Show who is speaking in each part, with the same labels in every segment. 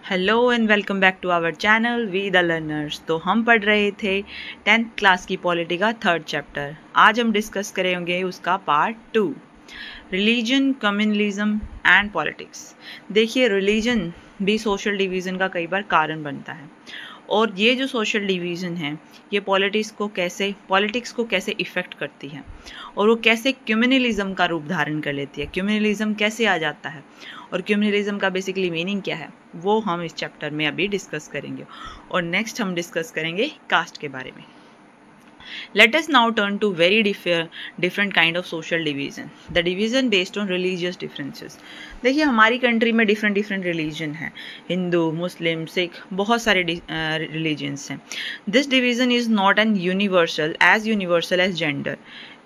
Speaker 1: Hello and welcome back to our channel we the learners. तो हम पढ़ रहे थे 10th क्लास की पॉलिटी का 3rd चैप्टर। आज हम डिस्कस करेंगे उसका part 2, religion, communalism and politics. देखिए, रिलीजन भी सोशल डिवीज़न का कई बार कारण बनता है, और ये जो सोशल डिवीज़न है ये पॉलिटिक्स को कैसे इफ़ेक्ट करती है, और वो कैसे कम्युनलिज्म का रूप धारण कर लेती है, कम्युनलिज्म कैसे आ जाता है, और कम्युनलिज्म का बेसिकली मीनिंग क्या है, वो हम इस चैप्टर में अभी डिस्कस करेंगे। और नेक्स्ट हम डिस्कस करेंगे कास्ट के बारे में। Let us now turn to very different kind of social division. The division based on religious differences. देखिए, हमारी कंट्री में डिफरेंट रिलीजन हैं, हिंदू, मुस्लिम, सिख, बहुत सारे रिलीजन्स हैं। This division is not an universal age gender,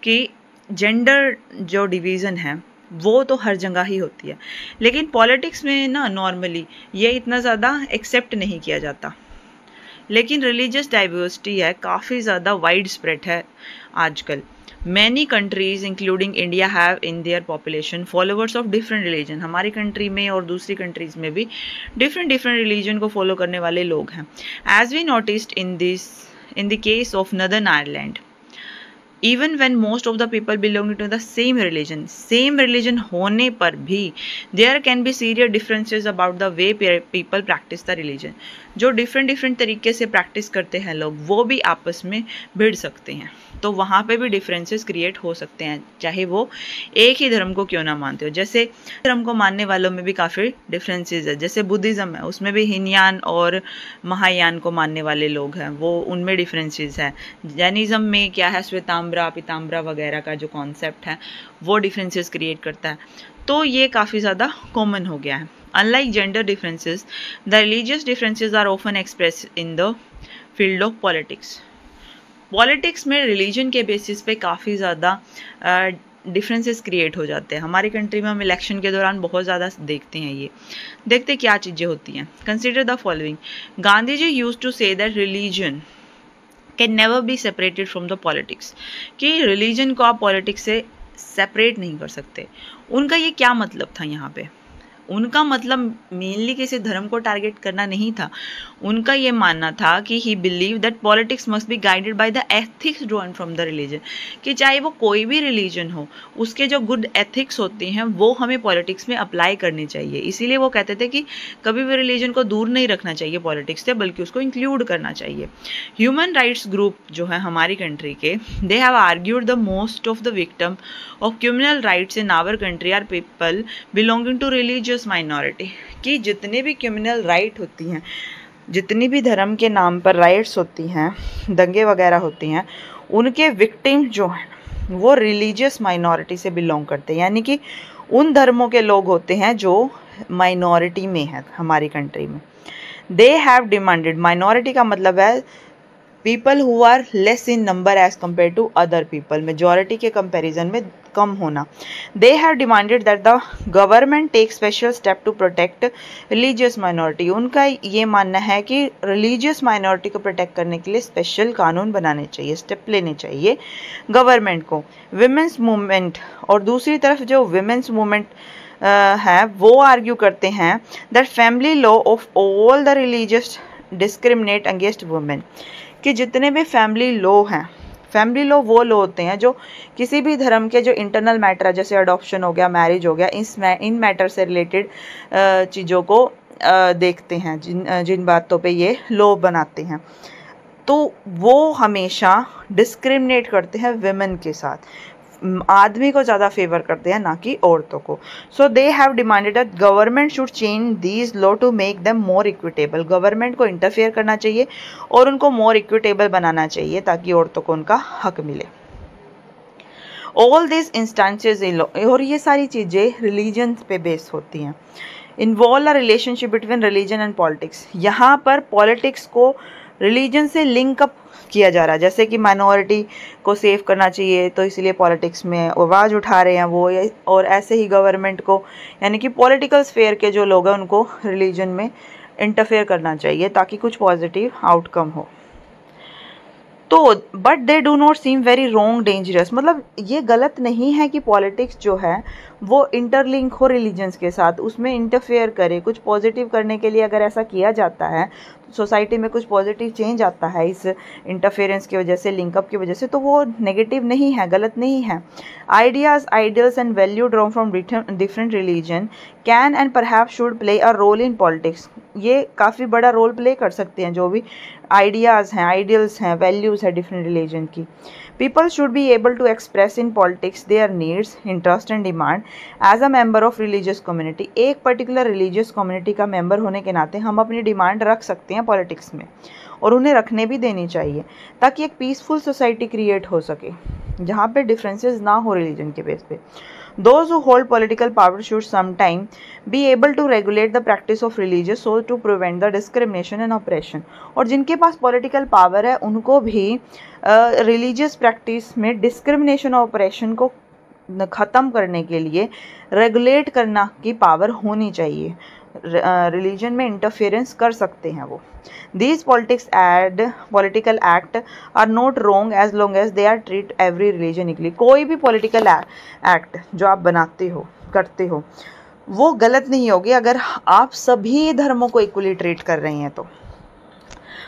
Speaker 1: कि जेंडर जो डिवीज़न है वो तो हर जगह ही होती है, लेकिन पॉलिटिक्स में ना नॉर्मली ये इतना ज़्यादा एक्सेप्ट नहीं किया जाता। लेकिन रिलीजियस डाइवर्सिटी है, काफ़ी ज़्यादा वाइड स्प्रेड है आजकल। Many countries including India have in their population followers of different religion. हमारी कंट्री में और दूसरी कंट्रीज में भी डिफरेंट रिलीजन को फॉलो करने वाले लोग हैं। As we noticed in the case of Northern Ireland, even when most of the people belong to the same religion होने पर भी there can be serious differences about the way people practise the religion. जो different तरीके से practice करते हैं लोग, वो भी आपस में भिड़ सकते हैं, तो वहाँ पे भी डिफरेंसेस क्रिएट हो सकते हैं, चाहे वो एक ही धर्म को क्यों ना मानते हो। जैसे धर्म को मानने वालों में भी काफ़ी डिफरेंसेस है। जैसे बुद्धिज़्म है, उसमें भी हीनयान और महायान को मानने वाले लोग हैं, वो उनमें डिफरेंसेस है। जैनिज़्म में क्या है, श्वेतांबरा पीतांबरा वगैरह का जो कॉन्सेप्ट है वो डिफरेंसेस क्रिएट करता है। तो ये काफ़ी ज़्यादा कॉमन हो गया है। Unlike gender differences, the religious differences are often expressed in the field of politics. Politics में रिलीजन के बेसिस पे काफ़ी ज़्यादा डिफरेंसेस क्रिएट हो जाते हैं। हमारी कंट्री में हम इलेक्शन के दौरान बहुत ज़्यादा देखते हैं। ये देखते क्या चीज़ें होती हैं। Consider the following. Gandhi ji used to say that religion can never be separated from the politics, कि रिलीजन को आप पॉलिटिक्स से सेपरेट नहीं कर सकते। उनका ये क्या मतलब था यहाँ पे? उनका मतलब मेनली किसी धर्म को टारगेट करना नहीं था। उनका ये मानना था कि ही believe that politics must be guided by the ethics drawn from the religion, कि चाहे वो कोई भी रिलीजन हो, उसके जो गुड एथिक्स होते हैं वो हमें पॉलिटिक्स में अप्लाई करने चाहिए। इसीलिए वो कहते थे कि कभी भी रिलीजन को दूर नहीं रखना चाहिए पॉलिटिक्स से, बल्कि उसको इंक्लूड करना चाहिए। ह्यूमन राइट्स ग्रुप जो है हमारी कंट्री के, they have argued the most of the victim of criminal rights in our country are people belonging to religious minority, कि जितने भी क्रिमिनल राइट होती हैं, जितनी भी धर्म के नाम पर राइट्स होती हैं, दंगे वगैरह होती हैं, उनके विक्टिम जो हैं वो रिलीजियस माइनॉरिटी से बिलोंग करते हैं, यानी कि उन धर्मों के लोग होते हैं जो माइनॉरिटी में है हमारी कंट्री में। दे हैव डिमांडेड, माइनॉरिटी का मतलब है people who are less in number as compare to other people, majority के कंपैरिजन में कम होना। They have demanded that the government take special step to protect religious minority. उनका ये मानना है कि रिलीजियस माइनॉरिटी को प्रोटेक्ट करने के लिए स्पेशल कानून बनाने चाहिए, स्टेप लेने चाहिए गवर्नमेंट को। विमेंस मूवमेंट, और दूसरी तरफ जो विमेंस मूवमेंट है वो आर्ग्यू करते हैं that family law of all the religious discriminate against women, कि जितने भी फैमिली लॉ हैं, फैमिली लॉ वो लॉ होते हैं जो किसी भी धर्म के जो इंटरनल मैटर है, जैसे अडॉप्शन हो गया, मैरिज हो गया, इन मैटर से रिलेटेड चीज़ों को देखते हैं, जिन बातों पे ये लॉ बनाते हैं, तो वो हमेशा डिस्क्रिमिनेट करते हैं विमेन के साथ, आदमी को ज़्यादा फेवर करते हैं, ना कि औरतों को। So they have demanded that government should change these law to make them more equitable. Government को इंटरफेयर करना चाहिए और उनको मोर इक्विटेबल बनाना चाहिए ताकि औरतों को उनका हक मिले। All this instances in law, और ये सारी चीज़ें रिलीजन पे बेस होती हैं। Involve a relationship between religion and politics, यहाँ पर पॉलिटिक्स को रिलीजन से लिंक अप किया जा रहा है। जैसे कि माइनॉरिटी को सेव करना चाहिए, तो इसलिए पॉलिटिक्स में आवाज़ उठा रहे हैं वो, और ऐसे ही गवर्नमेंट को, यानी कि पॉलिटिकल स्फेयर के जो लोग हैं उनको रिलीजन में इंटरफेयर करना चाहिए ताकि कुछ पॉजिटिव आउटकम हो। तो but they do not seem very wrong dangerous, मतलब ये गलत नहीं है कि पॉलिटिक्स जो है वो इंटरलिंक हो रिलीजन्स के साथ, उसमें इंटरफेयर करे, कुछ पॉजिटिव करने के लिए अगर ऐसा किया जाता है, सोसाइटी में कुछ पॉजिटिव चेंज आता है इस इंटरफेरेंस की वजह से, लिंकअप की वजह से, तो वो नेगेटिव नहीं है, गलत नहीं है। Ideas, ideals and value drawn from different religion can and perhaps should play a role in politics, ये काफ़ी बड़ा रोल प्ले कर सकते हैं। जो भी आइडियाज़ हैं, आइडियल्स हैं, वैल्यूज़ है डिफरेंट रिलीजन की, people should be able to express in politics their needs, interest and demand as a member of religious community. एक पर्टिकुलर रिलीजियस कम्युनिटी का मेंबर होने के नाते हम अपनी डिमांड रख सकते हैं पॉलिटिक्स में, और उन्हें रखने भी देनी चाहिए, ताकि एक पीसफुल सोसाइटी क्रिएट हो सके जहाँ पे डिफरेंसेस ना हो रिलीजन के बेस पे। Those who hold political power should sometime be able to regulate the practice of religious so to prevent the discrimination and oppression। और जिनके पास पॉलिटिकल पावर है उनको भी रिलीजियस प्रैक्टिस में डिस्क्रिमिनेशन और ऑपरेशन को ख़त्म करने के लिए रेगुलेट करना की पावर होनी चाहिए। रिलीजन में इंटरफेरेंस कर सकते हैं वो। These political act are not wrong as long as they are treat every religion equally। कोई भी पॉलिटिकल एक्ट जो आप बनाते हो, करते हो, वो गलत नहीं होगी अगर आप सभी धर्मों को इक्वली ट्रीट कर रहे हैं तो।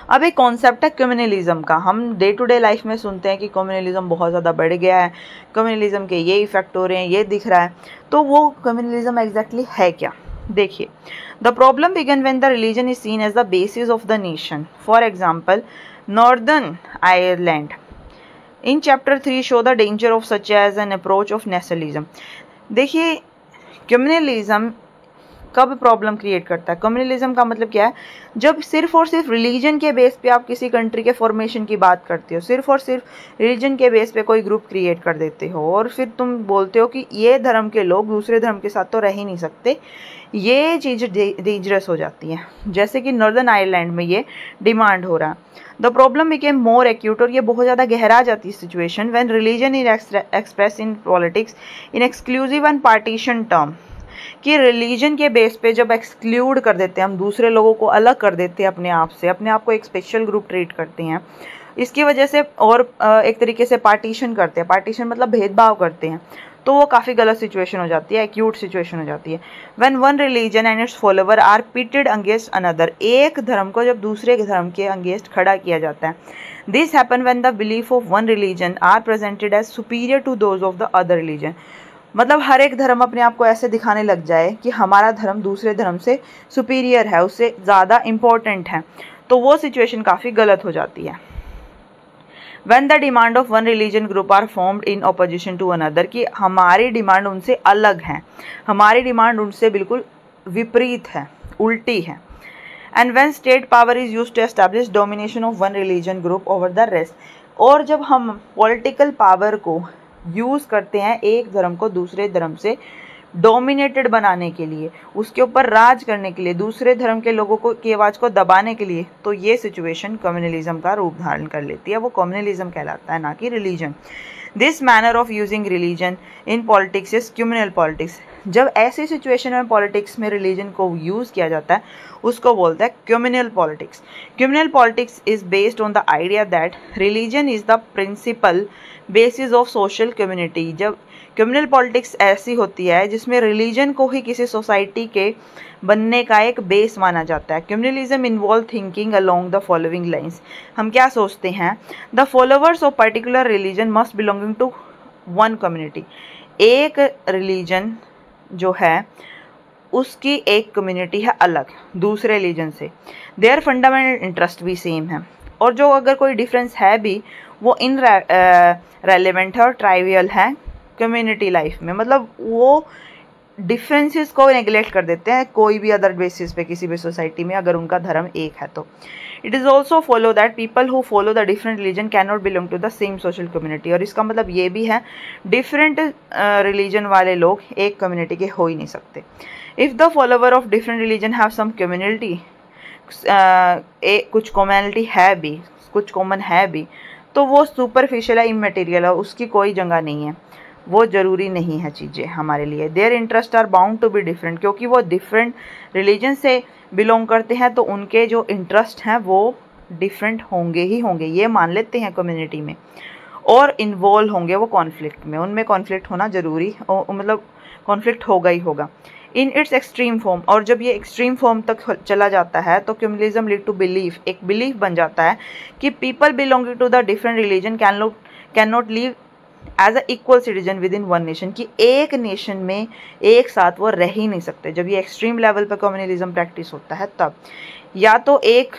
Speaker 1: अब एक कॉन्सेप्ट है कम्युनलिज्म का। हम डे टू डे लाइफ में सुनते हैं कि कम्युनलिज्म बहुत ज़्यादा बढ़ गया है, कम्युनलिज्म के ये इफेक्ट हो रहे हैं, ये दिख रहा है। तो वो कम्युनलिज्म एग्जैक्टली है क्या? देखिए, the problem began when the religion is seen as the basis of the nation. For example, Northern Ireland in chapter 3 show the danger of such as an approach of nationalism. देखिए, communalism कब problem create करता है? Communalism का मतलब क्या है? जब सिर्फ और सिर्फ रिलीजन के बेस पे आप किसी कंट्री के फॉर्मेशन की बात करते हो, सिर्फ और सिर्फ रिलीजन के बेस पे कोई ग्रुप क्रिएट कर देते हो, और फिर तुम बोलते हो कि ये धर्म के लोग दूसरे धर्म के साथ तो रह ही नहीं सकते, ये चीज़ डेंजरस हो जाती है। जैसे कि नॉर्दर्न आयरलैंड में ये डिमांड हो रहा है। The problem became more acute, और ये बहुत ज़्यादा गहरा जाती है situation when religion is express in politics in exclusive and partition term, कि रिलीजन के बेस पे जब एक्सक्लूड कर देते हैं, हम दूसरे लोगों को अलग कर देते हैं अपने आप से, अपने आप को एक स्पेशल ग्रुप ट्रीट करते हैं, इसकी वजह से, और एक तरीके से पार्टीशन करते हैं, पार्टीशन मतलब भेदभाव करते हैं, तो वो काफ़ी गलत सिचुएशन हो जाती है, एक्यूट सिचुएशन हो जाती है। When one religion and its follower are pitted against another, एक धर्म को जब दूसरे धर्म के अगेंस्ट खड़ा किया जाता है, this happen when the belief of one religion are presented as superior to those of the other religion. मतलब हर एक धर्म अपने आप को ऐसे दिखाने लग जाए कि हमारा धर्म दूसरे धर्म से सुपीरियर है, उससे ज़्यादा इम्पोर्टेंट है, तो वो सिचुएशन काफ़ी गलत हो जाती है। When the demand of one religion group are formed in opposition to another, कि हमारी डिमांड उनसे अलग है, हमारी डिमांड उनसे बिल्कुल विपरीत है, उल्टी है। And when state power is used to establish domination of one religion group over the rest, और जब हम पॉलिटिकल पावर को यूज़ करते हैं एक धर्म को दूसरे धर्म से डोमिनेटेड बनाने के लिए, उसके ऊपर राज करने के लिए, दूसरे धर्म के लोगों को की आवाज़ को दबाने के लिए, तो ये सिचुएशन कम्युनलिज्म का रूप धारण कर लेती है। वो कम्युनलिज्म कहलाता है, ना कि religion. This manner of using religion in politics is communal politics. जब ऐसी सिचुएशन में पॉलिटिक्स में रिलीजन को यूज़ किया जाता है, उसको बोलते हैं communal politics. Communal politics is based on the idea that religion is the principal basis of social community. जब कम्युनल पॉलिटिक्स ऐसी होती है जिसमें रिलीजन को ही किसी सोसाइटी के बनने का एक बेस माना जाता है। Communalism involve thinking along the following lines. हम क्या सोचते हैं? The followers of particular religion must belonging to one community. एक रिलीजन जो है उसकी एक कम्युनिटी है अलग दूसरे रिलीजन से, देयर फंडामेंटल इंटरेस्ट भी सेम है, और जो अगर कोई डिफरेंस है भी वो इन रेलेवेंट है और ट्राइवियल है कम्युनिटी लाइफ में। मतलब वो डिफरेंसेस को नेगलेक्ट कर देते हैं कोई भी अदर बेसिस पे किसी भी सोसाइटी में, अगर उनका धर्म एक है तो। It is also follow that people who follow the different religion can not belong to the same social community. और इसका मतलब ये भी है डिफरेंट रिलीजन वाले लोग एक कम्युनिटी के हो ही नहीं सकते। If the follower of different religion have some community, कुछ कॉमनलिटी है भी, कुछ कॉमन है भी, तो वो सुपरफिशियल है, इमटेरियल है, उसकी कोई जगह नहीं है, वो ज़रूरी नहीं है चीज़ें हमारे लिए। Their interest are bound to be different, क्योंकि वो डिफरेंट रिलीजन से बिलोंग करते हैं तो उनके जो इंटरेस्ट हैं वो डिफरेंट होंगे ही होंगे, ये मान लेते हैं कम्युनिटी में, और इन्वॉल्व होंगे वो कॉन्फ्लिक्ट में, उनमें कॉन्फ्लिक्ट होना ज़रूरी, मतलब कॉन्फ्लिक्ट होगा ही होगा इन इट्स एक्सट्रीम फॉर्म। और जब ये एक्सट्रीम फॉर्म तक चला जाता है तो क्यूमुलिज्म लीड टू बिलीफ, एक बिलीफ बन जाता है कि people belonging to the different religion can not live as a equal citizen within one nation, कि एक नेशन में एक साथ वो रह ही नहीं सकते। जब ये एक्सट्रीम लेवल पर कम्युनलिज्म प्रैक्टिस होता है तब या तो एक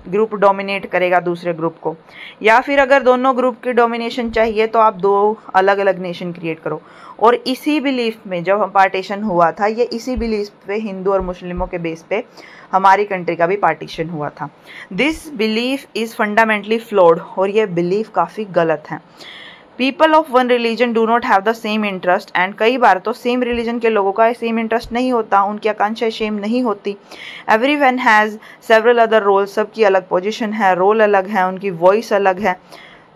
Speaker 1: ग्रुप डोमिनेट करेगा दूसरे ग्रुप को, या फिर अगर दोनों ग्रुप की डोमिनेशन चाहिए तो आप दो अलग अलग नेशन क्रिएट करो। और इसी बिलीफ में जब हम पार्टीशन हुआ था, ये इसी बिलीफ पे हिंदू और मुस्लिमों के बेस पे हमारी कंट्री का भी पार्टीशन हुआ था। This belief is fundamentally flawed, और ये बिलीफ काफ़ी गलत है। People of one religion do not have the same interest, and कई बार तो सेम रिलीजन के लोगों का सेम इंटरेस्ट नहीं होता, उनकी आकांक्षा सेम नहीं होती। Every one has several other roles, सबकी अलग पोजीशन है, रोल अलग है, उनकी वॉइस अलग है।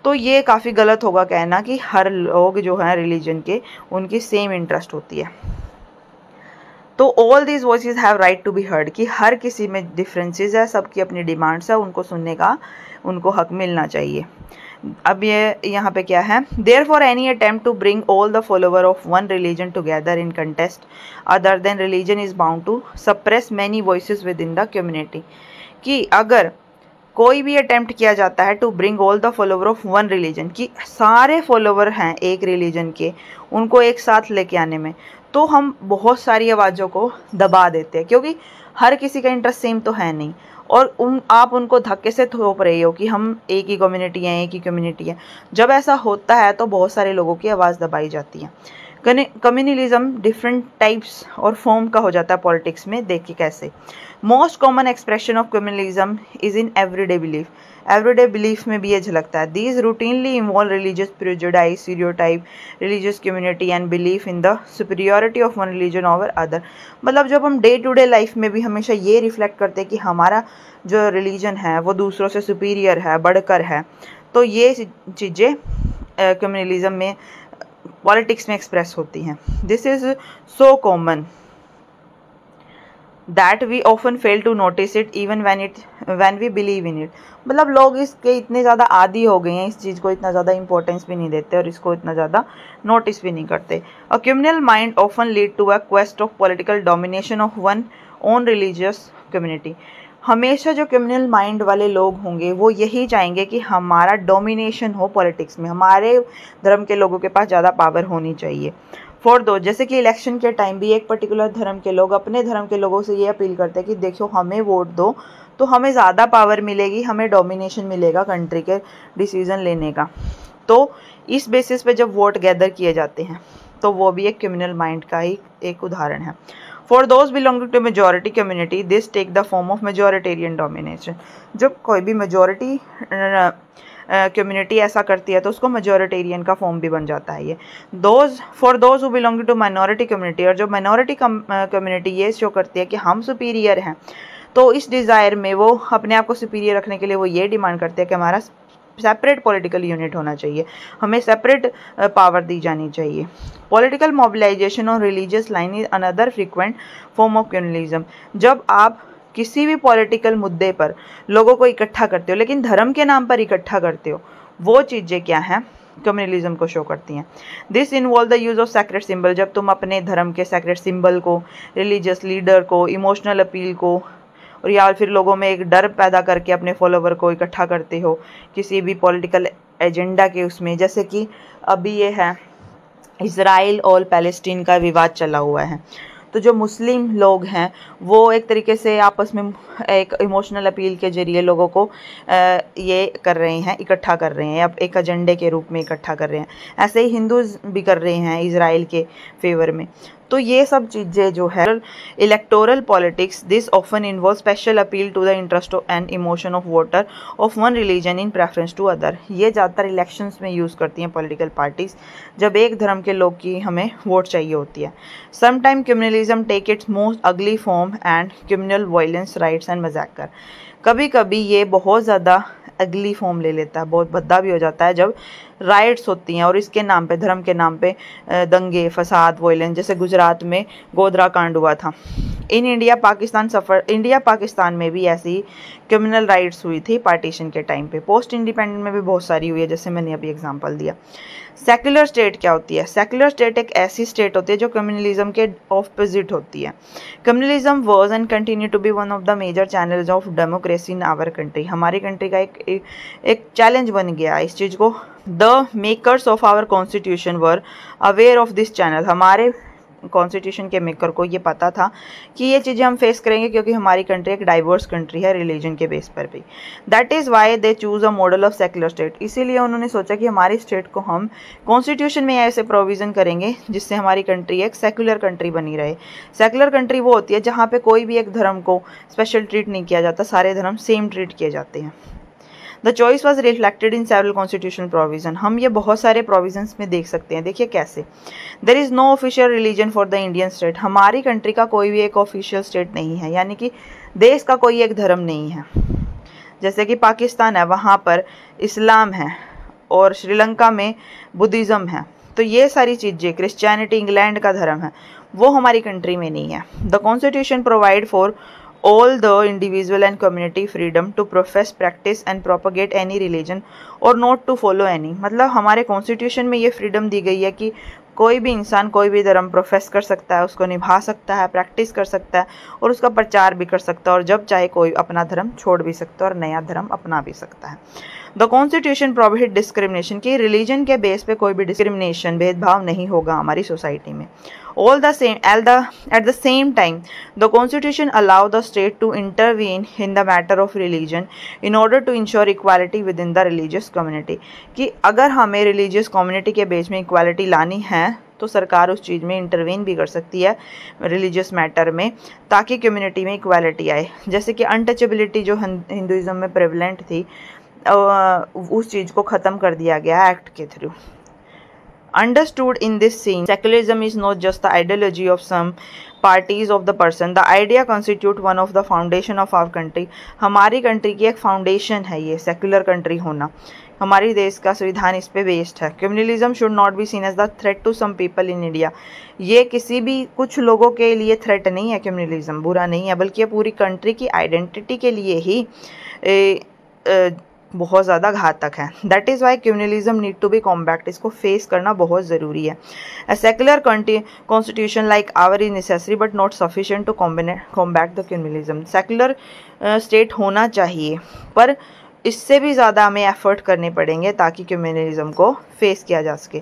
Speaker 1: तो ये काफ़ी गलत होगा कहना कि हर लोग जो हैं रिलीजन के उनकी सेम इंटरेस्ट होती है। तो all these voices have right to be heard, कि हर किसी में डिफरेंसेस है, सबकी अपनी डिमांड्स है, उनको सुनने का उनको हक मिलना चाहिए। अब ये यहाँ पे क्या है, therefore any attempt to bring all the follower of one religion together in context other than religion is bound to suppress many voices within the community, कि अगर कोई भी अटेम्प्ट किया जाता है to bring all the follower of one religion, कि सारे follower हैं एक रिलीजन के, उनको एक साथ लेके आने में, तो हम बहुत सारी आवाज़ों को दबा देते हैं, क्योंकि हर किसी का इंटरेस्ट सेम तो है नहीं, और आप उनको धक्के से थोप रहे हो कि हम एक ही कम्युनिटी हैं, एक ही कम्युनिटी है। जब ऐसा होता है तो बहुत सारे लोगों की आवाज़ दबाई जाती है। कम्युनलिज्म डिफरेंट टाइप्स और फॉर्म का हो जाता है पॉलिटिक्स में, देखिए कैसे। Most common expression of communalism is in everyday belief, everyday belief में भी ये झलकता है। These routinely involve religious prejudice, stereotype, religious community and belief in the superiority of one religion over other. मतलब जब हम डे टू डे लाइफ में भी हमेशा ये रिफ्लेक्ट करते हैं कि हमारा जो रिलीजन है वो दूसरों से सुपीरियर है, बढ़कर है, तो ये चीज़ें कम्युनलिज्म में पॉलिटिक्स में एक्सप्रेस होती हैं। This is so common that we often fail to notice it even when we believe in it. मतलब लोग इसके इतने ज़्यादा आदी हो गए हैं, इस चीज़ को इतना ज़्यादा इंपॉर्टेंस भी नहीं देते और इसको इतना ज़्यादा नोटिस भी नहीं करते। A communal mind often lead to a quest of political domination of one own religious community. हमेशा जो कम्युनल माइंड वाले लोग होंगे वो यही चाहेंगे कि हमारा डोमिनेशन हो पॉलिटिक्स में, हमारे धर्म के लोगों के पास ज़्यादा पावर होनी चाहिए। फॉर दो, जैसे कि इलेक्शन के टाइम भी एक पर्टिकुलर धर्म के लोग अपने धर्म के लोगों से ये अपील करते हैं कि देखो हमें वोट दो तो हमें ज़्यादा पावर मिलेगी, हमें डोमिनेशन मिलेगा कंट्री के डिसीजन लेने का। तो इस बेसिस पे जब वोट गैदर किए जाते हैं तो वो भी एक कम्युनल माइंड का ही एक उदाहरण है। For those belonging to majority community this take the form of majoritarian domination. जब कोई भी मेजॉरिटी कम्युनिटी ऐसा करती है तो उसको मेजॉरिटेरियन का फॉर्म भी बन जाता है ये। For those who belonging to minority community, और जो माइनॉरिटी कम्युनिटी ये शो करती है कि हम सुपीरियर हैं, तो इस डिज़ायर में वो अपने आप को सुपीरियर रखने के लिए वो ये डिमांड करते हैं कि हमारा सेपरेट पॉलिटिकल यूनिट होना चाहिए, हमें सेपरेट पावर दी जानी चाहिए। पॉलिटिकल मोबिलाइजेशन और religious line is another frequent form of communalism. जब आप किसी भी पॉलिटिकल मुद्दे पर लोगों को इकट्ठा करते हो लेकिन धर्म के नाम पर इकट्ठा करते हो, वो चीज़ें क्या हैं, कम्युनलिज्म को शो करती हैं। This involve the use of sacred symbol. जब तुम अपने धर्म के सैक्रेड सिंबल को, रिलीजियस लीडर को, इमोशनल अपील को, और या फिर लोगों में एक डर पैदा करके अपने फॉलोवर को इकट्ठा करते हो किसी भी पॉलिटिकल एजेंडा के उसमें, जैसे कि अभी ये है इज़राइल और पैलेस्टीन का विवाद चला हुआ है। तो जो मुस्लिम लोग हैं वो एक तरीके से आपस में एक इमोशनल अपील के जरिए लोगों को ये कर रहे हैं, इकट्ठा कर रहे हैं, अब एक एजेंडे के रूप में इकट्ठा कर रहे हैं। ऐसे ही हिंदूज़ भी कर रहे हैं इज़राइल के फेवर में। तो ये सब चीज़ें जो है electoral politics, this often involve special appeal to the interest and emotion of voter of one religion in preference to other. ये ज़्यादातर इलेक्शंस में यूज़ करती हैं पॉलिटिकल पार्टीज़, जब एक धर्म के लोग की हमें वोट चाहिए होती है। Sometime communalism take its most ugly form and communal violence, riots and massacre. कभी कभी ये बहुत ज़्यादा अगली फॉर्म ले लेता है, बहुत भद्दा भी हो जाता है जब राइट्स होती हैं और इसके नाम पे, धर्म के नाम पे दंगे, फसाद, वायलेंस, जैसे गुजरात में गोधरा कांड हुआ था। इन इंडिया पाकिस्तान में भी ऐसी कम्युनल राइट्स हुई थी पार्टीशन के टाइम पे। पोस्ट इंडिपेंडेंट में भी बहुत सारी हुई है, जैसे मैंने अभी एग्जांपल दिया। सेक्युलर स्टेट क्या होती है? सेक्युलर स्टेट एक ऐसी स्टेट होती है जो कम्युनलिज्म के ऑपोजिट होती है। Communalism was and continue to be one of the major channels of democracy in our country. हमारी कंट्री का एक चैलेंज बन गया इस चीज़ को। The makers of our constitution were aware of this channel. हमारे कॉन्स्टिट्यूशन के मेकर को ये पता था कि ये चीज़ें हम फेस करेंगे, क्योंकि हमारी कंट्री एक डाइवर्स कंट्री है रिलीजन के बेस पर भी। That is why they choose a model of secular state. इसीलिए उन्होंने सोचा कि हमारी स्टेट को हम कॉन्स्टिट्यूशन में ऐसे प्रोविज़न करेंगे जिससे हमारी कंट्री एक सेक्युलर कंट्री बनी रहे। सेक्युलर कंट्री वो होती है जहाँ पे कोई भी एक धर्म को स्पेशल ट्रीट नहीं किया जाता, सारे धर्म सेम ट्रीट किए जाते हैं। The choice was reflected in several constitutional provision. हम ये बहुत सारे प्रोविजंस में देख सकते हैं। देखिए कैसे। There is no official religion for the Indian state. हमारी कंट्री का कोई भी एक ऑफिशियल स्टेट नहीं है, यानी कि देश का कोई एक धर्म नहीं है। जैसे कि पाकिस्तान है, वहाँ पर इस्लाम है, और श्रीलंका में बुद्धिज़्म है। तो ये सारी चीज़ें, क्रिश्चियनिटी इंग्लैंड का धर्म है, वो हमारी कंट्री में नहीं है। The constitution provide for all the individual and community freedom to profess, practice and propagate any religion or not to follow any। मतलब हमारे कॉन्स्टिट्यूशन में ये फ्रीडम दी गई है कि कोई भी इंसान कोई भी धर्म प्रोफेस कर सकता है, उसको निभा सकता है, प्रैक्टिस कर सकता है और उसका प्रचार भी कर सकता है, और जब चाहे कोई अपना धर्म छोड़ भी सकता है और नया धर्म अपना भी सकता है। द कॉन्स्टिट्यूशन प्रोहिबिट डिस्क्रिमिनेशन, कि रिलीजन के बेस पे कोई भी डिस्क्रिमिनेशन, भेदभाव नहीं होगा हमारी सोसाइटी में। All the same, at the same time, the Constitution allow the state to intervene in the matter of religion in order to ensure equality within the religious community। कि अगर हमें religious community के base में equality लानी है तो सरकार उस चीज़ में इंटरवीन भी कर सकती है रिलीजियस मैटर में, ताकि कम्युनिटी में इक्वालिटी आए। जैसे कि अनटचेबिलिटी जो हिंदुइज्म में प्रेवलेंट थी, उस चीज़ को ख़त्म कर दिया गया एक्ट के through. Understood in this scene, secularism is not just the ideology of some parties of the person. The idea constitute one of the foundation of our country। हमारी कंट्री की एक फाउंडेशन है ये सेक्युलर कंट्री होना। हमारी देश का संविधान इस पे बेस्ड है। Communalism should not be seen as the threat to some people in India. ये किसी भी कुछ लोगों के लिए थ्रेट नहीं है, कम्युनलिज्म बुरा नहीं है, बल्कि ये पूरी कंट्री की आइडेंटिटी के लिए ही बहुत ज़्यादा घातक है। That is why communalism need to be combat. इसको फेस करना बहुत ज़रूरी है। A secular constitution like our is necessary but not sufficient to combat the communalism. Secular state होना चाहिए, पर इससे भी ज़्यादा हमें एफर्ट करने पड़ेंगे ताकि कम्युनलिज्म को फेस किया जा सके।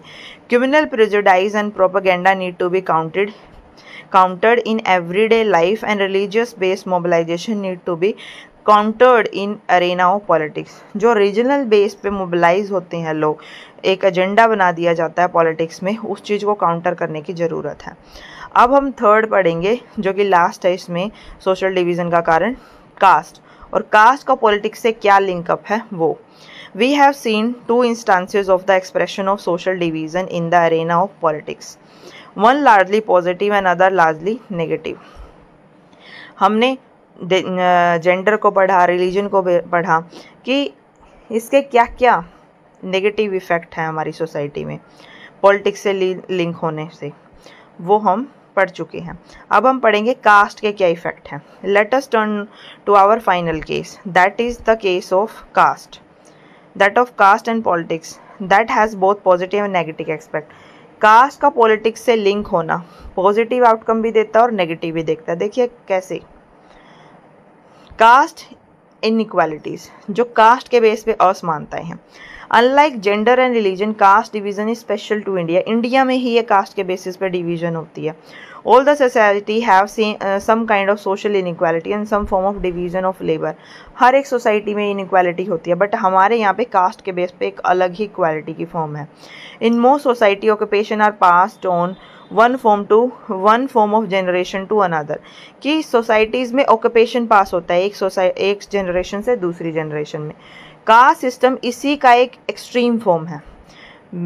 Speaker 1: Communal prejudice and propaganda need to be countered in everyday life and religious based mobilization need to be countered in Arena of politics. जो रीजनल बेस पे मोबिलाइज होते हैं लोग, एक एजेंडा बना दिया जाता है पॉलिटिक्स में, उस चीज़ को काउंटर करने की ज़रूरत है। अब हम थर्ड पढ़ेंगे जो कि लास्ट है इसमें, सोशल डिवीज़न का कारण कास्ट, और कास्ट का पॉलिटिक्स से क्या लिंकअप है वो। We have seen two instances of the expression of social division in the arena of politics, one largely positive and other largely negative. हमने जेंडर को पढ़ा, रिलीजन को पढ़ा कि इसके क्या क्या नेगेटिव इफ़ेक्ट हैं हमारी सोसाइटी में पॉलिटिक्स से लिंक होने से, वो हम पढ़ चुके हैं। अब हम पढ़ेंगे कास्ट के क्या इफ़ेक्ट हैं। Let us turn to our final case, that is the case of caste, that of caste and politics, that has both positive and negative aspect. Caste का पॉलिटिक्स से लिंक होना पॉजिटिव आउटकम भी देता है और negative भी देखता है। देखिए कैसे। कास्ट इनइक्वालिटीज़, जो कास्ट के बेस पे असमानताएं हैं। Unlike gender and religion, caste division is special to India. India में ही ये कास्ट के बेसिस पे डिवीज़न होती है। All the society have some kind of social inequality and some form of division of labour. हर एक सोसाइटी में इनइक्वालिटी होती है, बट हमारे यहाँ पे कास्ट के बेस पे एक अलग ही इक्वालिटी की फॉर्म है। In most society occupation are passed on one form of generation to another, कि सोसाइटीज़ में ऑक्यूपेशन पास होता है एक जनरेशन से दूसरी जनरेशन में। कास्ट सिस्टम इसी का एक एक्सट्रीम फॉर्म है।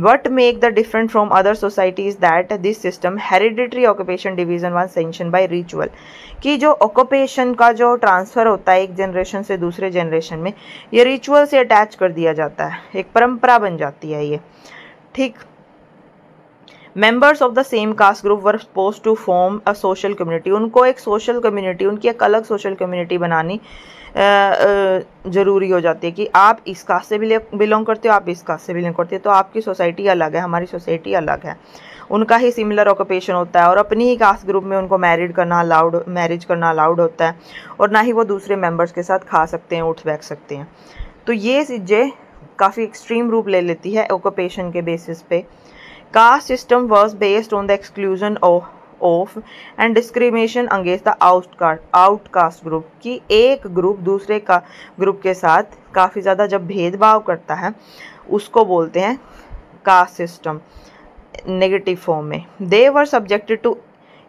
Speaker 1: What make the different from other societies that this system hereditary occupation division was sanction bye ritual, कि जो ऑक्यूपेशन का जो ट्रांसफ़र होता है एक जनरेशन से दूसरे जनरेशन में, ये रिचुअल से अटैच कर दिया जाता है, एक परंपरा बन जाती है ये। ठीक। Members of the same caste group were suppose to form a social community, उनको एक सोशल कम्युनिटी, उनकी एक अलग सोशल कम्युनिटी बनानी ज़रूरी हो जाती है कि आप इस कास्ट से बिलोंग करते हो, आप इस कास्ट से बिलोंग करते हो, तो आपकी सोसाइटी अलग है, हमारी सोसाइटी अलग है। उनका ही सिमिलर ऑक्यूपेशन होता है और अपनी ही कास्ट ग्रुप में उनको मैरिज करना अलाउड होता है और ना ही वो दूसरे मेंबर्स के साथ खा सकते हैं, उठ बैठ सकते हैं। तो ये चीज़ें काफ़ी एक्सट्रीम रूप ले लेती है ऑक्यूपेशन के बेसिस पे। Caste system was based on the exclusion of and discrimination against the outcast group, कि एक ग्रुप दूसरे का ग्रुप के साथ काफ़ी ज़्यादा जब भेदभाव करता है उसको बोलते हैं कास्ट सिस्टम नेगेटिव फॉर्म में। They were subjected to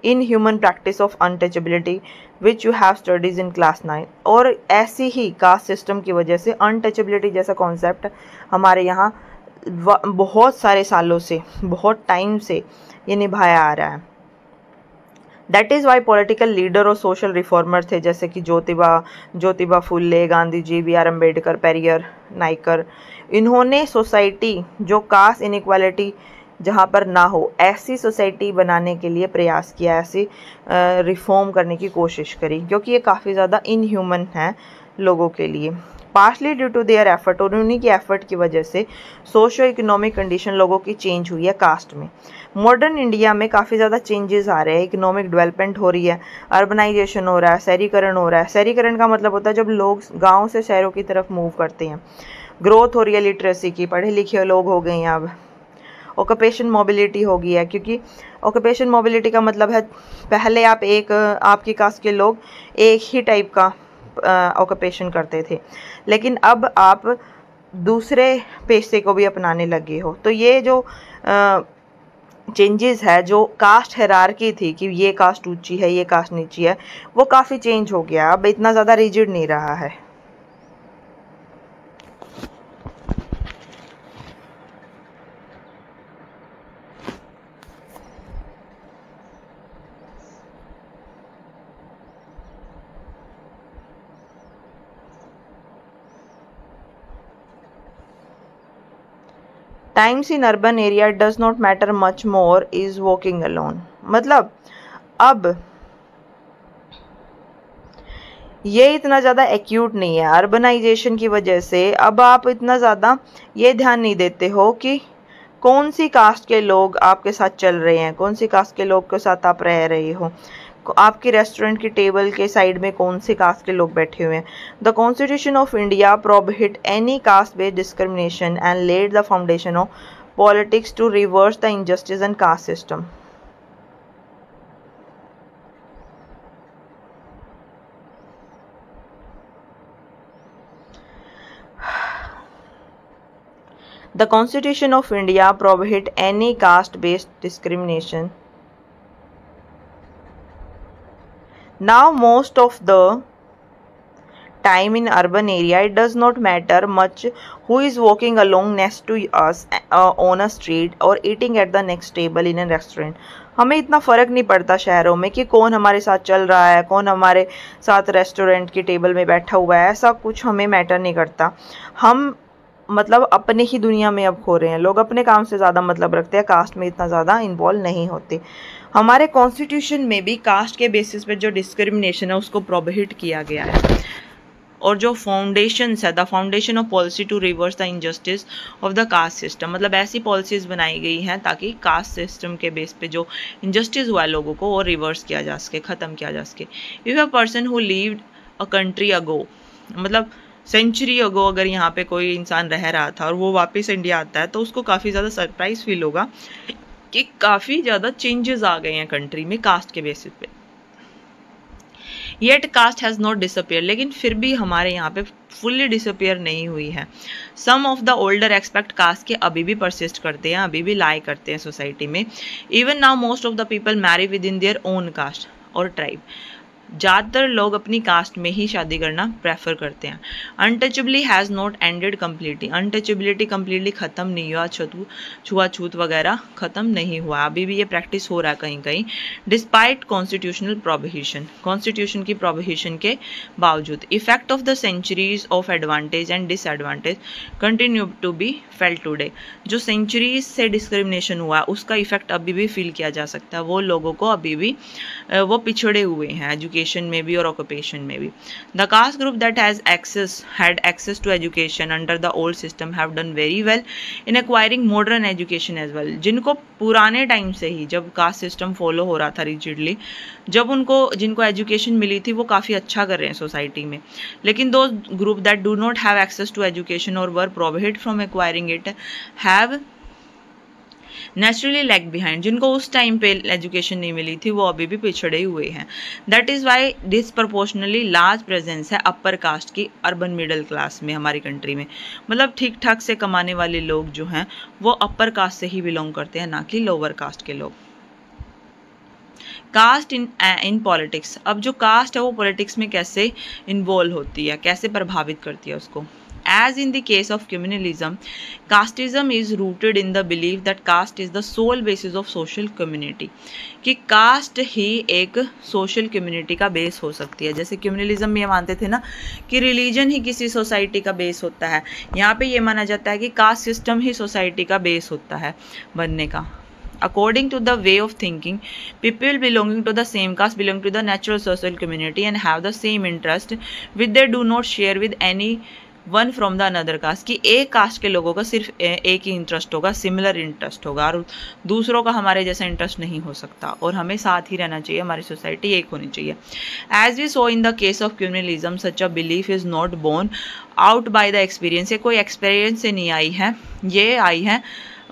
Speaker 1: inhuman practice of untouchability which you have studies in class 9। और ऐसी ही कास्ट सिस्टम की वजह से अनटचेबिलिटी जैसा कॉन्सेप्ट हमारे यहाँ बहुत सारे सालों से, बहुत टाइम से ये निभाया आ रहा है। That is Y political leader और सोशल रिफॉर्मर थे जैसे कि ज्योतिबा फुले, गांधी जी, बी आर अम्बेडकर, पेरियर, नाइकर, इन्होंने सोसाइटी जो कास्ट इनइक्वालिटी जहाँ पर ना हो ऐसी सोसाइटी बनाने के लिए प्रयास किया, ऐसी रिफॉर्म करने की कोशिश करी, क्योंकि ये काफ़ी ज़्यादा इनह्यूमन है लोगों के लिए। Partly due to their effort, और उन्हीं की एफर्ट की वजह से सोशो इकोनॉमिक कंडीशन लोगों की चेंज हुई है कास्ट में। मॉडर्न इंडिया में काफ़ी ज़्यादा चेंजेस आ रहे हैं, इकोनॉमिक डेवलपमेंट हो रही है, अर्बनाइजेशन हो रहा है, शहरीकरण हो रहा है। शहरीकरण का मतलब होता है जब लोग गाँव से शहरों की तरफ मूव करते हैं। ग्रोथ हो रही है लिटरेसी की, पढ़े लिखे लोग हो गए हैं अब। ऑक्यूपेशन मोबिलिटी हो गई है, क्योंकि ऑक्यूपेशन मोबिलिटी का मतलब है पहले आपकी कास्ट के लोग एक ही टाइप का ऑक्यूपेशन करते थे, लेकिन अब आप दूसरे पेशे को भी अपनाने लगे हो। तो ये जो चेंजेस है, जो कास्ट हायरार्की थी कि ये कास्ट ऊंची है, ये कास्ट नीची है, वो काफ़ी चेंज हो गया, अब इतना ज़्यादा रिजिड नहीं रहा है। Times in urban area does not matter much more is walking alone, मतलब अब ये इतना ज़्यादा एक्यूट नहीं है अर्बनाइजेशन की वजह से। अब आप इतना ज़्यादा ये ध्यान नहीं देते हो कि कौन सी कास्ट के लोग आपके साथ चल रहे हैं, कौन सी कास्ट के लोग के साथ आप रह रहे हो, आपकी रेस्टोरेंट की टेबल के साइड में कौन से कास्ट के लोग बैठे हुए हैं। The constitution of India prohibit any caste based discrimination and laid the foundation of politics to reverse the injustice and caste system. The Constitution of India prohibits any caste-based discrimination. Now, most of the time in urban area, it does not matter much who is walking along next to us on a street or eating at the next table in a restaurant. हमें इतना फ़र्क नहीं पड़ता शहरों में कि कौन हमारे साथ चल रहा है, कौन हमारे साथ रेस्टोरेंट की टेबल में बैठा हुआ है, ऐसा कुछ हमें मैटर नहीं करता। हम मतलब अपने ही दुनिया में अब खो रहे हैं, लोग अपने काम से ज़्यादा मतलब रखते हैं, कास्ट में इतना ज़्यादा इन्वॉल्व नहीं होते। हमारे कॉन्स्टिट्यूशन में भी कास्ट के बेसिस पे जो डिस्क्रिमिनेशन है उसको प्रोहिबिट किया गया है, और जो फाउंडेशंस है, the foundation of policy to reverse the injustice of the caste system, मतलब ऐसी पॉलिसीज बनाई गई हैं ताकि कास्ट सिस्टम के बेस पे जो इनजस्टिस हुआ है लोगों को वो रिवर्स किया जा सके, ख़त्म किया जा सके। If a person who lived a country ago, मतलब सेंचुरी अगो अगर यहाँ पे कोई इंसान रह रहा था और वो वापस इंडिया आता है तो उसको काफ़ी ज़्यादा सरप्राइज फील होगा कि काफ़ी ज़्यादा चेंजेस आ गए हैं कंट्री में कास्ट के बेसिस पे। Yet caste has not disappear, लेकिन फिर भी हमारे यहाँ पे फुल्ली डिसअपियर नहीं हुई है। Some of the older aspect caste के अभी भी परसिस्ट करते हैं, अभी भी लाई करते हैं सोसाइटी में। Even now most of the people marry within their own caste और ट्राइब। ज़्यादातर लोग अपनी कास्ट में ही शादी करना प्रेफर करते हैं। Untouchability has not ended completely, untouchability completely ख़त्म नहीं हुआ, छुआछूत वगैरह ख़त्म नहीं हुआ, अभी भी ये प्रैक्टिस हो रहा है कहीं कहीं। डिस्पाइट कॉन्स्टिट्यूशनल प्रोहिबिशन, कॉन्स्टिट्यूशन की प्रोहिबिशन के बावजूद। Effect of the centuries of advantage and disadvantage continue to be felt today, जो सेंचुरीज से डिस्क्रिमिनेशन हुआ उसका इफेक्ट अभी भी फील किया जा सकता है। वो लोगों को अभी भी वो पिछड़े हुए हैं एजुकेशन में भी और ऑक्यूपेशन में भी। The caste group that had access to education under the old system have done very well in acquiring modern education as well, जिनको पुराने टाइम से ही जब कास्ट सिस्टम फॉलो हो रहा था रिजिडली, जब जिनको एजुकेशन मिली थी वो काफ़ी अच्छा कर रहे हैं सोसाइटी में। लेकिन दो group that do not have access to education और were prohibited from acquiring it have naturally lag behind, जिनको उस टाइम पे एजुकेशन नहीं मिली थी वो अभी भी पिछड़े हुए हैं। That is why disproportionately large presence है अपर कास्ट की अर्बन मिडिल क्लास में हमारी कंट्री में। मतलब ठीक ठाक से कमाने वाले लोग जो हैं वो अपर कास्ट से ही बिलोंग करते हैं, ना कि लोअर कास्ट के लोग। कास्ट इन पॉलिटिक्स, अब जो कास्ट है वो पॉलिटिक्स में कैसे इन्वॉल्व होती है, कैसे प्रभावित करती है उसको। As in the case of communalism, casteism is rooted in the belief that caste is the sole basis of social community, कि कास्ट ही एक सोशल कम्युनिटी का बेस हो सकती है। जैसे कम्युनलिज्म में ये मानते थे ना कि रिलीजन ही किसी सोसाइटी का बेस होता है, यहाँ पे ये माना जाता है कि कास्ट सिस्टम ही सोसाइटी का बेस होता है बनने का। According to the way of thinking, people belonging to the same caste belong to the natural social community and have the same interest which they do not share with any one from the another caste, कि एक caste के लोगों का सिर्फ एक ही interest होगा, similar interest होगा, और दूसरों का हमारे जैसा इंटरेस्ट नहीं हो सकता, और हमें साथ ही रहना चाहिए, हमारी सोसाइटी एक होनी चाहिए। As we saw in the case of communalism, such a belief is not borne out by the experience, ये कोई एक्सपीरियंस से नहीं आई है, ये आई है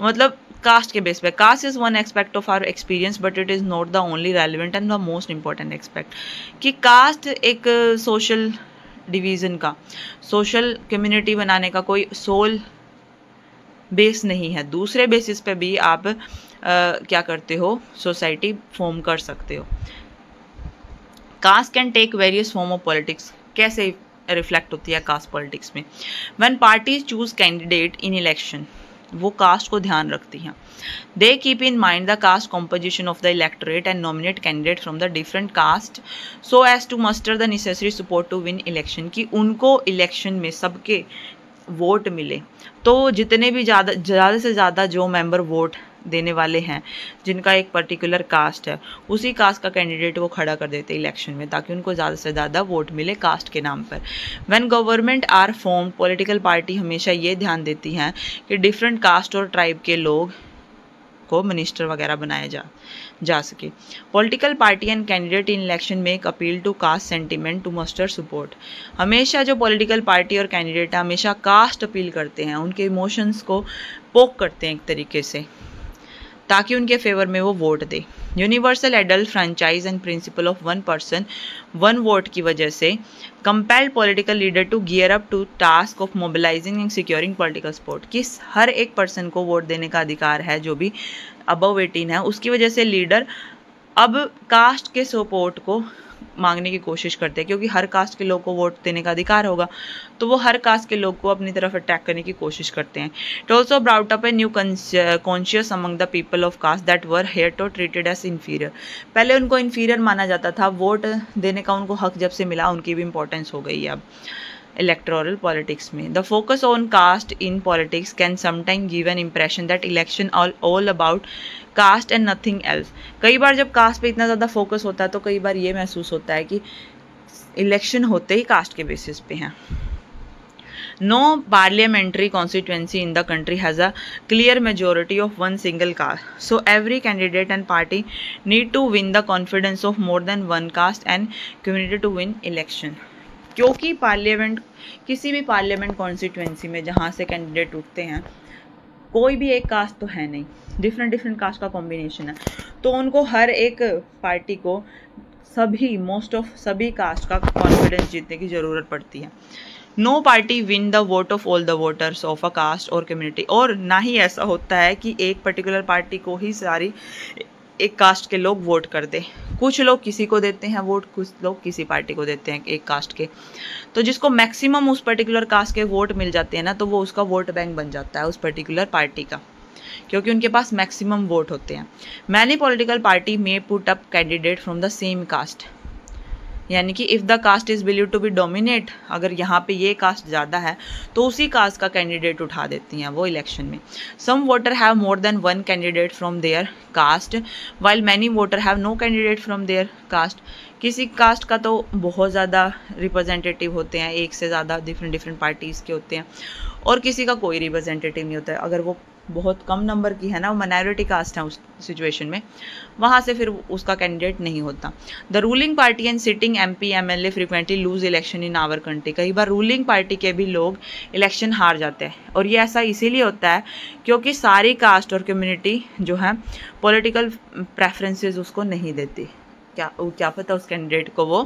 Speaker 1: मतलब कास्ट के बेस पे। Caste is one aspect of our experience but it is not the only relevant and the most important aspect, कि कास्ट एक सोशल डिवीज़न का, सोशल कम्युनिटी बनाने का कोई सोल बेस नहीं है। दूसरे बेसिस पे भी आप क्या करते हो, सोसाइटी फॉर्म कर सकते हो। Caste can take various form of politics, कैसे रिफ्लेक्ट होती है कास्ट पॉलिटिक्स में। When parties choose candidate in election, वो कास्ट को ध्यान रखती हैं। They keep in mind the caste composition of the electorate and nominate candidate from the different caste so as to muster the necessary support to win election, कि उनको election में सबके vote मिले। तो जितने भी ज़्यादा से ज़्यादा जो मेंबर वोट देने वाले हैं, जिनका एक पर्टिकुलर कास्ट है, उसी कास्ट का कैंडिडेट वो खड़ा कर देते इलेक्शन में, ताकि उनको ज़्यादा से ज़्यादा वोट मिले कास्ट के नाम पर। When government are form, political party हमेशा ये ध्यान देती हैं कि डिफरेंट कास्ट और ट्राइब के लोग को मिनिस्टर वगैरह बनाया जा सके। Political party and candidate in election make appeal to caste sentiment to muster support, हमेशा जो पॉलिटिकल पार्टी और कैंडिडेट है हमेशा कास्ट अपील करते हैं, उनके इमोशंस को पोक करते हैं एक तरीके से, ताकि उनके फेवर में वो वोट दे। Universal adult franchise and principle of one person one vote की वजह से compelled political leader to gear up to task of mobilising and securing political support, कि हर एक पर्सन को वोट देने का अधिकार है जो भी अबव 18 है। उसकी वजह से लीडर अब कास्ट के सपोर्ट को मांगने की कोशिश करते हैं, क्योंकि हर कास्ट के लोग को वोट देने का अधिकार होगा, तो वो हर कास्ट के लोग को अपनी तरफ अटैक करने की कोशिश करते हैं। It also brought up a new conscious among the people of caste that were hitherto treated as inferior, पहले उनको इन्फीरियर माना जाता था, वोट देने का उनको हक जब से मिला उनकी भी इंपॉर्टेंस हो गई है अब इलेक्टोरल पॉलिटिक्स में। The focus on caste in politics can sometime give an impression that election all about cast and nothing else, कई बार जब कास्ट पे इतना ज़्यादा फोकस होता है तो कई बार ये महसूस होता है कि इलेक्शन होते ही कास्ट के बेसिस पे हैं। No parliamentary constituency in the country has a clear majority of one single caste, so every candidate and party need to win the confidence of more than one caste and community to win election, क्योंकि parliament, किसी भी parliament constituency में जहाँ से candidate उठते हैं कोई भी एक कास्ट तो है नहीं, डिफरेंट कास्ट का कॉम्बिनेशन है, तो उनको हर एक पार्टी को मोस्ट ऑफ सभी कास्ट का कॉन्फिडेंस जीतने की ज़रूरत पड़ती है। No party win the vote of all the voters of a caste और कम्युनिटी, और ना ही ऐसा होता है कि एक पर्टिकुलर पार्टी को ही सारी एक कास्ट के लोग वोट कर दें। कुछ लोग किसी को देते हैं वोट, कुछ लोग किसी पार्टी को देते हैं एक कास्ट के। तो जिसको मैक्सिमम उस पर्टिकुलर कास्ट के वोट मिल जाते हैं ना, तो वो उसका वोट बैंक बन जाता है उस पर्टिकुलर पार्टी का, क्योंकि उनके पास मैक्सिमम वोट होते हैं। Many political party may put up candidate from the same caste, यानी कि if the caste is believe to be dominate, अगर यहाँ पे ये कास्ट ज़्यादा है तो उसी कास्ट का कैंडिडेट उठा देती हैं वो इलेक्शन में। Some voter have more than one candidate from their caste while many voter have no candidate from their caste. किसी कास्ट का तो बहुत ज़्यादा रिप्रेजेंटेटिव होते हैं, एक से ज़्यादा डिफरेंट पार्टीज़ के होते हैं, और किसी का कोई रिप्रेजेंटेटिव नहीं होता है। अगर वो बहुत कम नंबर की है ना, वो माइनॉरिटी कास्ट है उस सिचुएशन में, वहाँ से फिर उसका कैंडिडेट नहीं होता। The ruling party and sitting MP MLA frequently lose election in our country. कई बार रूलिंग पार्टी के भी लोग इलेक्शन हार जाते हैं, और ये ऐसा इसीलिए होता है क्योंकि सारी कास्ट और कम्युनिटी जो है पॉलिटिकल प्रेफरेंसेस उसको नहीं देती, क्या पता उस कैंडिडेट को वो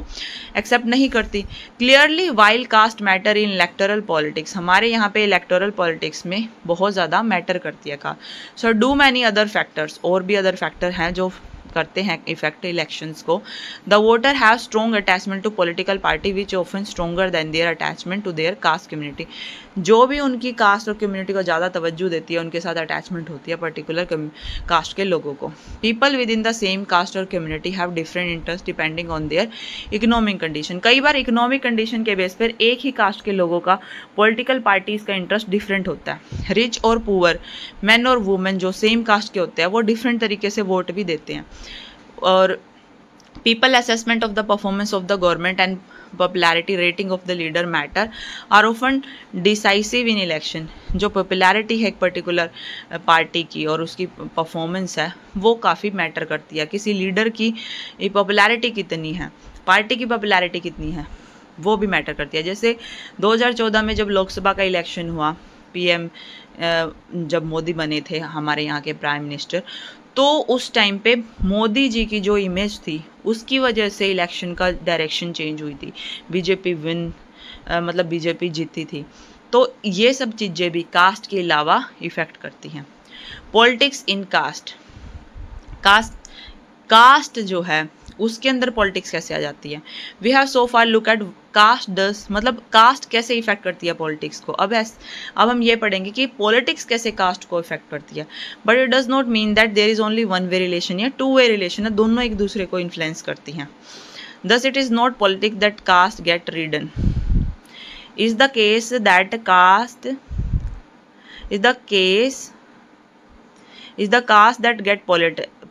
Speaker 1: एक्सेप्ट नहीं करती। Clearly while caste matter in electoral politics, हमारे यहाँ पे इलेक्टोरल पॉलिटिक्स में बहुत ज़्यादा मैटर करती है caste. So do many other factors, और भी अदर फैक्टर हैं जो करते हैं इफेक्ट इलेक्शंस को। The voter have strong attachment to political party which often stronger than their attachment to their caste community. जो भी उनकी कास्ट और कम्युनिटी को ज़्यादा तवज्जो देती है, उनके साथ अटैचमेंट होती है पर्टिकुलर कास्ट के लोगों को। People within the same caste और community have different interest depending on their economic condition. कई बार इकोनॉमिक कंडीशन के बेस पर एक ही कास्ट के लोगों का पॉलिटिकल पार्टीज का इंटरेस्ट डिफरेंट होता है। रिच और पुअर, मैन और वुमेन जो सेम कास्ट के होते हैं वो डिफरेंट तरीके से वोट भी देते हैं। और people assessment of the performance of the government and popularity rating of the leader matter are often decisive in election। जो popularity है एक पर्टिकुलर पार्टी की और उसकी परफॉर्मेंस है वो काफ़ी मैटर करती है। किसी लीडर की पॉपुलैरिटी कितनी है, पार्टी की पॉपुलैरिटी कितनी है, वो भी मैटर करती है। जैसे 2014 में जब लोकसभा का इलेक्शन हुआ, PM जब मोदी बने थे हमारे यहाँ के प्राइम मिनिस्टर, तो उस टाइम पे मोदी जी की जो इमेज थी उसकी वजह से इलेक्शन का डायरेक्शन चेंज हुई थी। बीजेपी मतलब बीजेपी जीती थी। तो ये सब चीज़ें भी कास्ट के अलावा इफ़ेक्ट करती हैं। पॉलिटिक्स इन कास्ट, कास्ट जो है उसके अंदर पॉलिटिक्स कैसे आ जाती है। We have so far look at caste does, मतलब कास्ट कैसे इफेक्ट करती है पॉलिटिक्स को। अब हम ये पढ़ेंगे कि पॉलिटिक्स कैसे कास्ट को इफेक्ट करती है। But it does not mean that there is only one way relation या टू वे रिलेशन है, दोनों एक दूसरे को इन्फ्लुएंस करती हैं। Thus it is not politics that caste get ridden, is the case that caste is the caste that get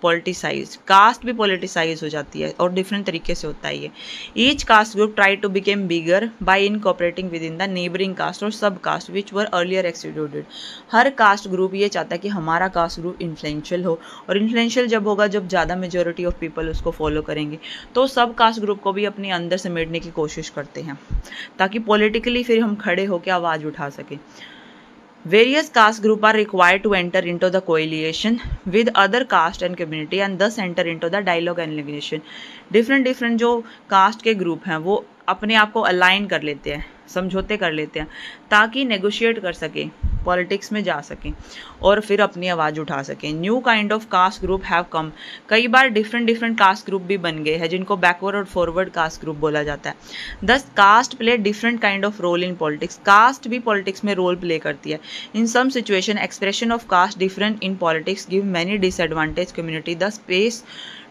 Speaker 1: politicise. Caste भी politicise हो जाती है और डिफरेंट तरीके से होता है ये। Each caste group try to became bigger by incorporating within the neighbouring caste और sub caste which were earlier excluded. हर कास्ट ग्रुप ये चाहता है कि हमारा कास्ट ग्रुप इन्फ्लुएंशियल हो, और इन्फ्लुएंशियल जब होगा जब ज़्यादा मेजोरिटी ऑफ पीपल उसको फॉलो करेंगे, तो सब कास्ट ग्रुप को भी अपने अंदर समेटने की कोशिश करते हैं ताकि पॉलिटिकली फिर हम खड़े होकर आवाज़ उठा सकें। Various caste group are required to enter into the coalition with other caste and community and thus enter into the dialogue and negotiation। different जो कास्ट के ग्रुप हैं वो अपने आप को अलाइन कर लेते हैं, समझौते कर लेते हैं ताकि नेगोशिएट कर सकें, पॉलिटिक्स में जा सकें और फिर अपनी आवाज़ उठा सकें। New kind of caste group have come, कई बार डिफरेंट कास्ट ग्रुप भी बन गए हैं जिनको बैकवर्ड और फॉरवर्ड कास्ट ग्रुप बोला जाता है। This caste play different kind of role in politics, caste भी पॉलिटिक्स में रोल प्ले करती है। In some situation expression of caste different in politics give many disadvantage community the space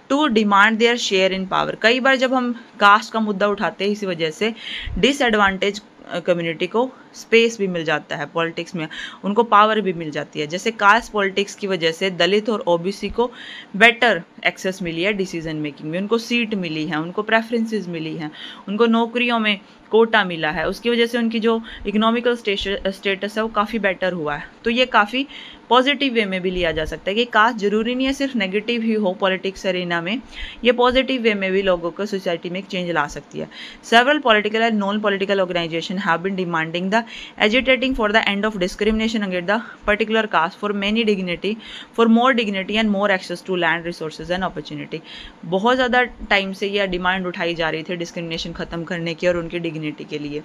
Speaker 1: to demand their share in power. कई बार जब हम cast का मुद्दा उठाते हैं इसी वजह से डिसएडवांटेज कम्युनिटी को स्पेस भी मिल जाता है पॉलिटिक्स में, उनको पावर भी मिल जाती है। जैसे कास्ट पॉलिटिक्स की वजह से दलित और ओबीसी को बेटर एक्सेस मिली है डिसीजन मेकिंग में, उनको सीट मिली है, उनको प्रेफरेंसेस मिली हैं, उनको नौकरियों में कोटा मिला है, उसकी वजह से उनकी जो इकोनॉमिकल स्टेटस है वो काफ़ी बेटर हुआ है। तो ये काफ़ी पॉजिटिव वे में भी लिया जा सकता है कि कास्ट जरूरी नहीं है सिर्फ नेगेटिव ही हो पॉलिटिक्स एरिना में, ये पॉजिटिव वे में भी लोगों को सोसाइटी में एक चेंज ला सकती है। Several political and non political organisation have been demanding the agitating for the end of discrimination against the particular caste for many dignity, for more dignity and more access to land resources and opportunity। बहुत ज़्यादा time से यह demand उठाई जा रही थी discrimination ख़त्म करने की और उनकी डिग्निटी के लिए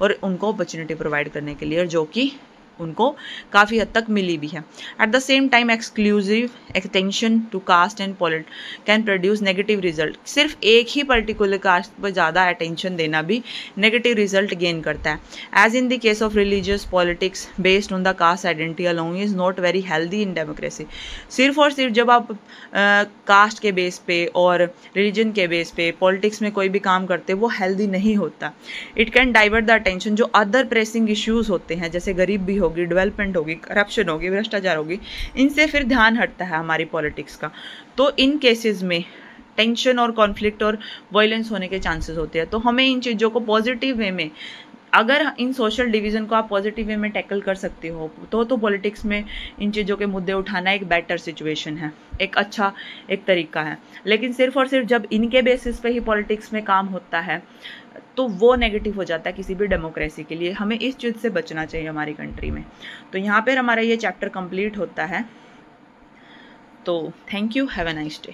Speaker 1: और उनको अपॉर्चुनिटी प्रोवाइड करने के लिए, और जो कि उनको काफ़ी हद तक मिली भी है। At the same time exclusive attention to caste and politics can produce negative result. सिर्फ एक ही पर्टिकुलर कास्ट पर ज़्यादा अटेंशन देना भी नेगेटिव रिजल्ट गेन करता है। As in the case of religious politics based on the caste identity along is not very healthy in democracy. सिर्फ और सिर्फ जब आप कास्ट के बेस पे और रिलीजन के बेस पे पॉलिटिक्स में कोई भी काम करते वो हेल्दी नहीं होता। It can divert the attention जो अदर प्रेसिंग इश्यूज होते हैं, जैसे गरीबी होगी, डेवलपमेंट होगी, करप्शन होगी, भ्रष्टाचार होगी, इनसे फिर ध्यान हटता है हमारी पॉलिटिक्स का। तो इन केसेस में टेंशन और कॉन्फ्लिक्ट और वायलेंस होने के चांसेस होते हैं। तो हमें इन चीज़ों को पॉजिटिव वे में, अगर इन सोशल डिवीज़न को आप पॉजिटिव वे में टैकल कर सकते हो तो पॉलिटिक्स में इन चीज़ों के मुद्दे उठाना एक बेटर सिचुएशन है, एक अच्छा एक तरीका है। लेकिन सिर्फ और सिर्फ जब इनके बेसिस पे ही पॉलिटिक्स में काम होता है तो वो नेगेटिव हो जाता है किसी भी डेमोक्रेसी के लिए। हमें इस चीज़ से बचना चाहिए हमारी कंट्री में। तो यहाँ पर हमारा ये चैप्टर कंप्लीट होता है। तो thank you, have a nice day.